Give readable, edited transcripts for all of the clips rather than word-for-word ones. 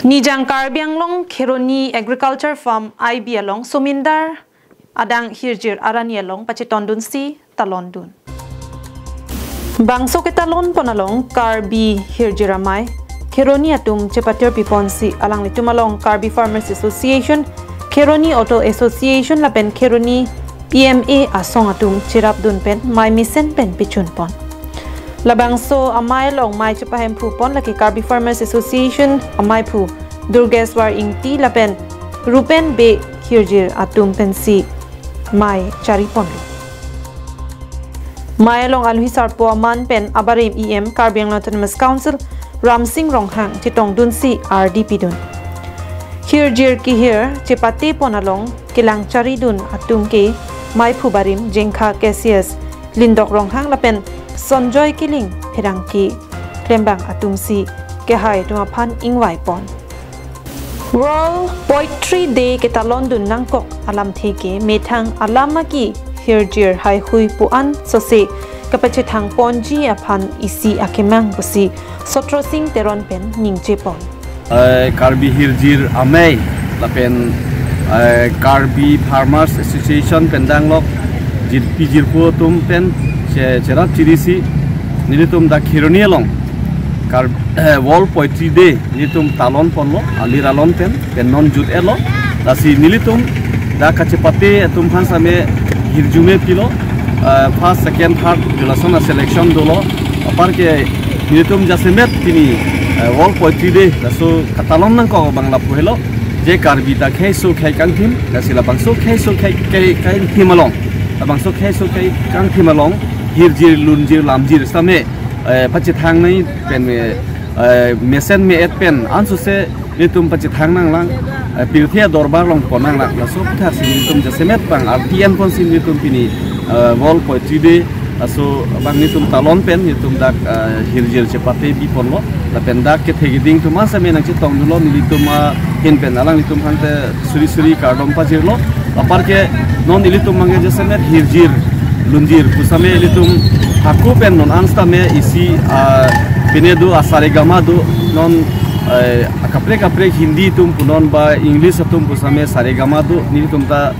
Nijang Karbiang long Kheroni Agriculture Farm IB along Sumindar Adang Hirjir Arani along Pachitondun si Talondun. Bangso ketalon ponalong Karbi Hirjiramai Kheroni atum Chepater Piponsi alang litum along Karbi Farmers Association Kheroni Auto Association lapen Kheroni PMA asong atum Chirapdun pen Mai Misen pen Pichun pon. Labangso amai long mai chupahem pu pon laki Karbi Farmers Association amai pu Durgeswar ingti lapen Rupen be Hirjir atum pensi mai cari pon. Mai long alhi sarpo aman pen abarim EM Karbi Autonomous Council Ramsing Ronghang chitong dunsi RDP dun. Hirjir ki hir chepate pon along kilang cari dun atum ke mai pu barim jengkha kesias lindok ronghang lapen Sonjoy kiling perangki klembang atumsi kehai dumaphan ingwai pon. World Poetry Day katalon dun nangkok alam theke methang alamaki Hirjir hai hui puan sose kapachethang ponji aphan isi akemang busi sotrosing teron pen ningche pon. Karbi Hirjir amei lapen Karbi Farmers Association pendanglok jirpu tum pen Cerap cirisi nilitum da Kheroni along World Poetry Day nilitum talon ponlo aliralon pen non jut elo dasi nilitum da kacepate tum han same hirjume pilo first second third julasona selection dolo apar ke nilitum jasemet tini World Poetry Day daso katalon nang ko bangla puhelo je Karbi da khaiso khai kangthim dasi lapang so khaiso khai thimalong lapang so khaiso khai kang thimalong Hirjir lunjir lamjir same pachithang nai pen mesen me et pen ansu se litum pachithang nang lang pilthia dorbar long ponang lang la so thar sin litum jasemet bang artian kon sin litum pini World Poetry Day aso bang litum talon pen litum dak hirjir chepate bi ponlo la pen dak ke thegiding tuma same nang chitong dulo litum hin pen alang litum hante suri kardom pachirlo apar ke non litum mangi jasemet hirjir lunjir pusame litum haku pen non ansta me isi pinedu asarigama du non kapre hindi tum punon ba english tum pusame sarigama du nilitum ta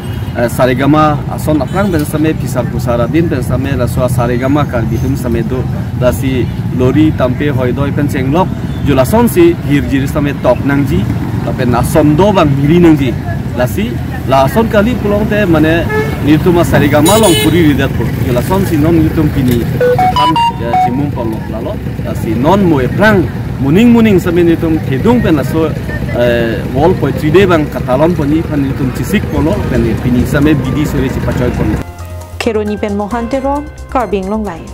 sarigama ason aprang ben same pisar pusara din ben same la so sarigama Karbi tum same du dasi lori tampe hoidoi pen chenglok julason si hirjir same tok nangji tapen ason do bang miri nangji lasi la son kali pulong te mane niltum sarigama long puri ridat po la son si non niltum pini ham chimum polo lalo si non mo eprang muning same niltum thedung pen la so World Poetry Day bang katalon poni pan niltum chisik polo pen pini same bidi sore si pachoy pon. Kheroni pen mohanteron Karbing long life.